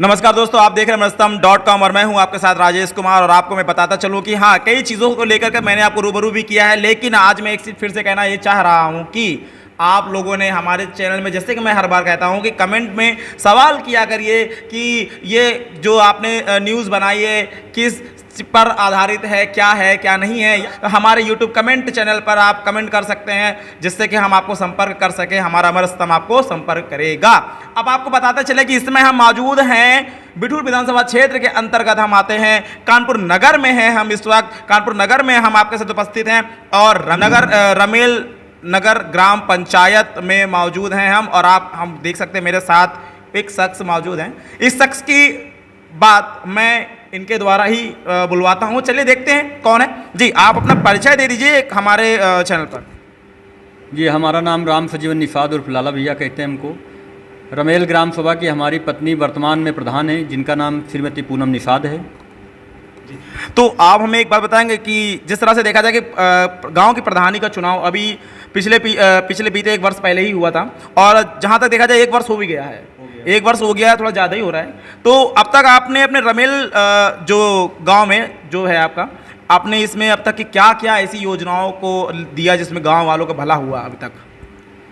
नमस्कार दोस्तों, आप देख रहे हैं मनस्तम.com और मैं हूं आपके साथ राजेश कुमार। और आपको मैं बताता चलूं कि हाँ, कई चीज़ों को लेकर के मैंने आपको रूबरू भी किया है, लेकिन आज मैं एक चीज़ फिर से कहना ये चाह रहा हूं कि आप लोगों ने हमारे चैनल में, जैसे कि मैं हर बार कहता हूं कि कमेंट में सवाल किया करिए कि ये जो आपने न्यूज़ बनाई है किस पर आधारित है, क्या नहीं है। हमारे YouTube कमेंट चैनल पर आप कमेंट कर सकते हैं, जिससे कि हम आपको संपर्क कर सकें, हमारा मनस्तम आपको संपर्क करेगा। अब आपको बताते चले कि इसमें हम मौजूद हैं बिठूर विधानसभा क्षेत्र के अंतर्गत। हम आते हैं कानपुर नगर में हैं हम इस वक्त। कानपुर नगर में हम आपके साथ उपस्थित हैं और रमेल नगर ग्राम पंचायत में मौजूद हैं और हम देख सकते हैं मेरे साथ एक शख्स मौजूद हैं। इस शख्स की बात मैं इनके द्वारा ही बुलवाता हूँ। चलिए देखते हैं कौन है। जी, आप अपना परिचय दे दीजिए हमारे चैनल पर। जी, हमारा नाम राम सजीवन निषाद उर्फ लाला भैया कहते हैं हमको। रमेल ग्राम सभा की हमारी पत्नी वर्तमान में प्रधान है, जिनका नाम श्रीमती पूनम निषाद है। तो आप हमें एक बात बताएंगे कि जिस तरह से देखा जाए कि गांव की प्रधानी का चुनाव अभी पिछले बीते 1 वर्ष पहले ही हुआ था, और जहां तक देखा जाए 1 वर्ष हो भी गया है। 1 वर्ष हो गया है, थोड़ा ज़्यादा ही हो रहा है। तो अब तक आपने अपने रमेल जो गांव में जो है आपका, आपने इसमें अब तक की क्या क्या ऐसी योजनाओं को दिया जिसमें गांव वालों का भला हुआ अभी तक?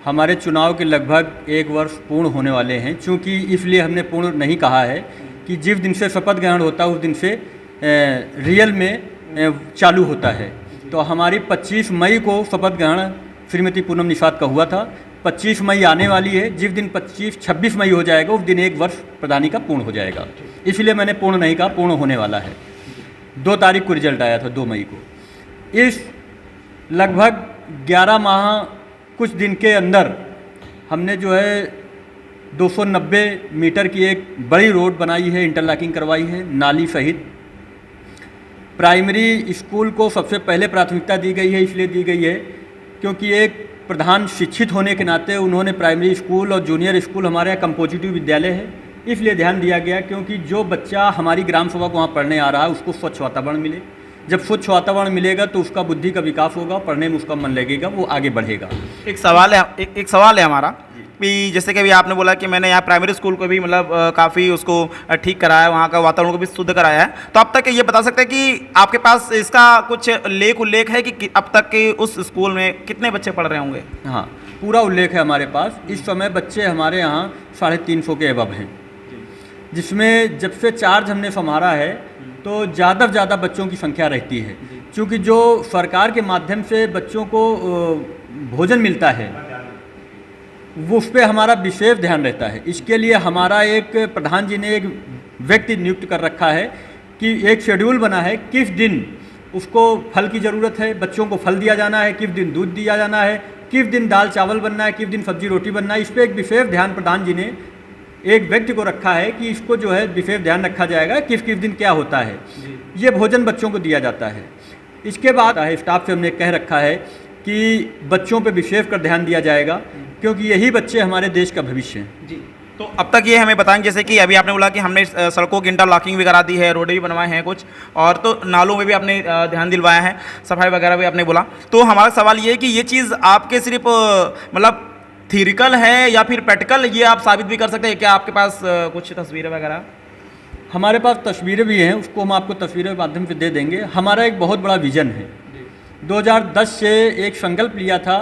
हमारे चुनाव के लगभग 1 वर्ष पूर्ण होने वाले हैं। चूँकि इसलिए हमने पूर्ण नहीं कहा है कि जिस दिन से शपथ ग्रहण होता है उस दिन से रियल में चालू होता है। तो हमारी 25 मई को शपथ ग्रहण श्रीमती पूनम निषाद का हुआ था। 25 मई आने वाली है। जिस दिन 26 मई हो जाएगा उस दिन 1 वर्ष प्रधानी का पूर्ण हो जाएगा। इसलिए मैंने पूर्ण नहीं कहा, पूर्ण होने वाला है। 2 तारीख को रिजल्ट आया था, 2 मई को। इस लगभग 11 माह कुछ दिन के अंदर हमने जो है 290 मीटर की एक बड़ी रोड बनाई है, इंटरलॉकिंग करवाई है, नाली सहित। प्राइमरी स्कूल को सबसे पहले प्राथमिकता दी गई है, इसलिए दी गई है क्योंकि एक प्रधान शिक्षित होने के नाते उन्होंने प्राइमरी स्कूल और जूनियर स्कूल हमारे यहाँ कंपोजिटिव विद्यालय है, इसलिए ध्यान दिया गया। क्योंकि जो बच्चा हमारी ग्राम सभा को वहाँ पढ़ने आ रहा है उसको स्वच्छ वातावरण मिले। जब स्वच्छ वातावरण मिलेगा तो उसका बुद्धि का विकास होगा, पढ़ने में उसका मन लगेगा, वो आगे बढ़ेगा। एक सवाल है हमारा कि जैसे कि अभी आपने बोला कि मैंने यहाँ प्राइमरी स्कूल को भी मतलब काफ़ी उसको ठीक कराया है, वहाँ का वातावरण को भी शुद्ध कराया है। तो अब तक ये बता सकते हैं कि आपके पास इसका कुछ उल्लेख है कि अब तक के उस स्कूल में कितने बच्चे पढ़ रहे होंगे? हाँ, पूरा उल्लेख है हमारे पास। इस समय बच्चे हमारे यहाँ 350 के अबव हैं, जिसमें जब से चार्ज हमने संभाला है तो ज़्यादा से ज़्यादा बच्चों की संख्या रहती है। क्योंकि जो सरकार के माध्यम से बच्चों को भोजन मिलता है वो उस पर हमारा विशेष ध्यान रहता है। इसके लिए हमारा एक प्रधान जी ने एक व्यक्ति नियुक्त कर रखा है कि एक शेड्यूल बना है, किस दिन उसको फल की ज़रूरत है, बच्चों को फल दिया जाना है, किस दिन दूध दिया जाना है, किस दिन दाल चावल बनना है, किस दिन सब्जी रोटी बनना है। इस पर एक विशेष ध्यान प्रधान जी ने एक व्यक्ति को रखा है कि इसको जो है विशेष ध्यान रखा जाएगा किस किस दिन क्या होता है। ये भोजन बच्चों को दिया जाता है। इसके बाद स्टाफ से हमने कह रखा है कि बच्चों पे विशेष कर ध्यान दिया जाएगा, क्योंकि यही बच्चे हमारे देश का भविष्य हैं। जी, तो अब तक ये हमें बताएं, जैसे कि अभी आपने बोला कि हमने सड़कों की इंटरलॉकिंग भी करा दी है, रोडें भी बनवाए हैं कुछ, और तो नालों में भी आपने ध्यान दिलवाया है, सफाई वगैरह भी आपने बोला। तो हमारा सवाल ये है कि ये चीज़ आपके सिर्फ मतलब थ्योरिकल है या फिर प्रैक्टिकल, ये आप साबित भी कर सकते हैं क्या? आपके पास कुछ तस्वीरें वगैरह? हमारे पास तस्वीरें भी हैं, उसको हम आपको तस्वीरों के माध्यम से दे देंगे। हमारा एक बहुत बड़ा विज़न है। 2010 से एक संकल्प लिया था।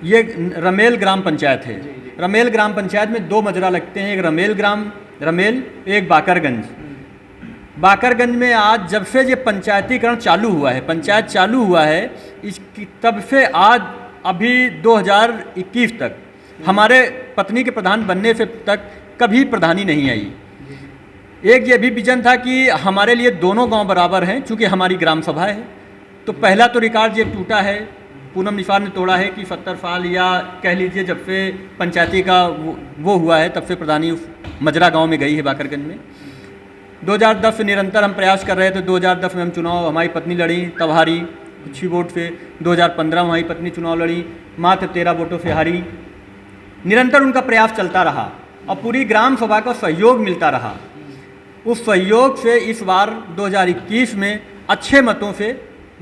ये रमेल ग्राम पंचायत है। रमेल ग्राम पंचायत में 2 मजरा लगते हैं, एक रमेल, एक बाकरगंज। बाकरगंज में आज जब से ये पंचायतीकरण चालू हुआ है, पंचायत चालू हुआ है, इसकी तब से आज अभी 2021 तक हमारे पत्नी के प्रधान बनने से तक कभी प्रधानी नहीं आई। एक ये भी विजन था कि हमारे लिए दोनों गांव बराबर हैं, चूँकि हमारी ग्राम सभा है। तो पहला तो रिकॉर्ड ये टूटा है, पूनम निषाद ने तोड़ा है कि 70 साल या कह लीजिए जब से पंचायती का वो हुआ है तब से प्रधानी मजरा गांव में गई है बाकरगंज में। 2010 से निरंतर हम प्रयास कर रहे थे। 2010 में हम चुनाव, हमारी पत्नी लड़ी तब हारी 6 वोट से। 2015 में हमारी पत्नी चुनाव लड़ी, मात्र 13 वोटों से हारी। निरंतर उनका प्रयास चलता रहा और पूरी ग्राम सभा का सहयोग मिलता रहा। उस सहयोग से इस बार 2021 में अच्छे मतों से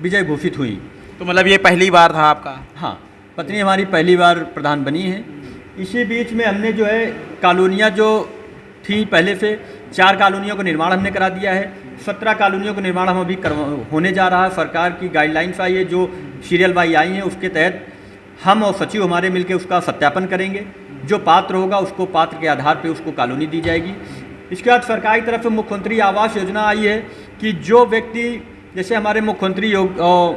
विजय घोषित हुई। तो मतलब ये पहली बार था आपका? हाँ, पत्नी हमारी पहली बार प्रधान बनी है। इसी बीच में हमने जो है कॉलोनियाँ जो थी पहले से, 4 कॉलोनियों का निर्माण हमने करा दिया है, 17 कॉलोनियों का निर्माण हम अभी होने जा रहा है। सरकार की गाइडलाइंस आई है जो सीरियल बाई आई हैं, उसके तहत हम और सचिव हमारे मिलकर उसका सत्यापन करेंगे। जो पात्र होगा उसको पात्र के आधार पर उसको कॉलोनी दी जाएगी। इसके बाद सरकार की तरफ से मुख्यमंत्री आवास योजना आई है कि जो व्यक्ति, जैसे हमारे मुख्यमंत्री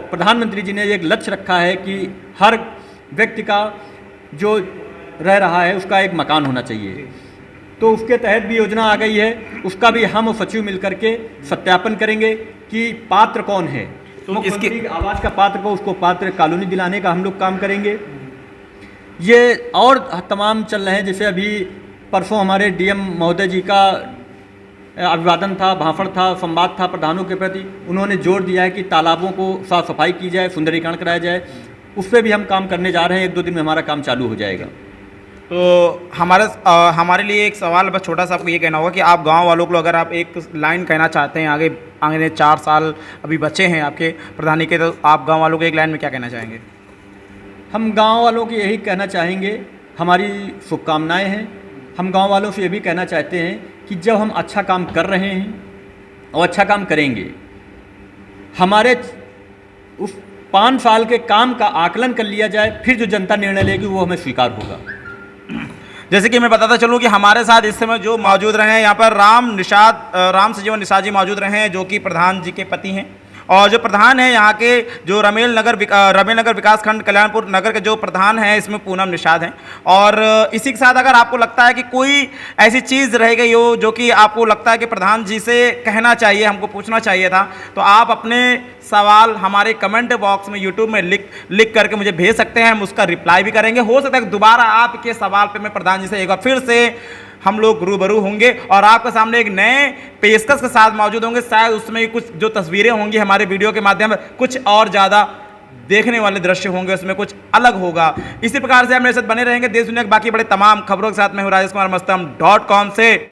प्रधानमंत्री जी ने एक लक्ष्य रखा है कि हर व्यक्ति का जो रह रहा है उसका एक मकान होना चाहिए, तो उसके तहत भी योजना आ गई है। उसका भी हम और सचिव मिलकर के सत्यापन करेंगे कि पात्र कौन है। तो मुख्यमंत्री आवास का पात्र को, उसको पात्र कॉलोनी दिलाने का हम लोग काम करेंगे। ये और तमाम चल रहे हैं, जैसे अभी परसों हमारे डीएम महोदय जी का अभिवादन था, भाषण था, संवाद था प्रधानों के प्रति। उन्होंने जोर दिया है कि तालाबों को साफ सफाई की जाए, सुंदरीकरण कराया जाए। उस पर भी हम काम करने जा रहे हैं, 1-2 दिन में हमारा काम चालू हो जाएगा। तो हमारे लिए एक सवाल बस छोटा सा आपको ये कहना होगा कि आप गांव वालों को अगर आप एक लाइन कहना चाहते हैं, आगे 4 साल अभी बचे हैं आपके प्रधानी के, तो आप गांव वालों को एक लाइन में क्या कहना चाहेंगे? हम गांव वालों को यही कहना चाहेंगे, हमारी शुभकामनाएं हैं। हम गांव वालों से ये भी कहना चाहते हैं कि जब हम अच्छा काम कर रहे हैं और अच्छा काम करेंगे, हमारे उस 5 साल के काम का आकलन कर लिया जाए, फिर जो जनता निर्णय लेगी वो हमें स्वीकार होगा। जैसे कि मैं बताता चलूं कि हमारे साथ इस समय जो मौजूद रहे हैं यहाँ पर राम सजीवन निषाद जी मौजूद रहे हैं, जो कि प्रधान जी के पति हैं। और जो प्रधान है यहाँ के जो रमेल नगर विकास खंड कल्याणपुर नगर के जो प्रधान हैं, इसमें पूनम निषाद हैं। और इसी के साथ अगर आपको लगता है कि कोई ऐसी चीज़ रह गई हो जो कि आपको लगता है कि प्रधान जी से कहना चाहिए, हमको पूछना चाहिए था, तो आप अपने सवाल हमारे कमेंट बॉक्स में यूट्यूब में लिख करके मुझे भेज सकते हैं। हम उसका रिप्लाई भी करेंगे। हो सकता है कि दोबारा आपके सवाल पे मैं प्रधान जी से एक बार फिर से हम लोग रूबरू होंगे और आपके सामने एक नए पेशकश के साथ मौजूद होंगे। शायद उसमें कुछ जो तस्वीरें होंगी हमारे वीडियो के माध्यम से कुछ और ज़्यादा देखने वाले दृश्य होंगे, उसमें कुछ अलग होगा। इसी प्रकार से आप मेरे साथ बने रहेंगे देश दुनिया के बाकी बड़े तमाम खबरों के साथ। मैं हूँ राजेश कुमार मस्तम .com से।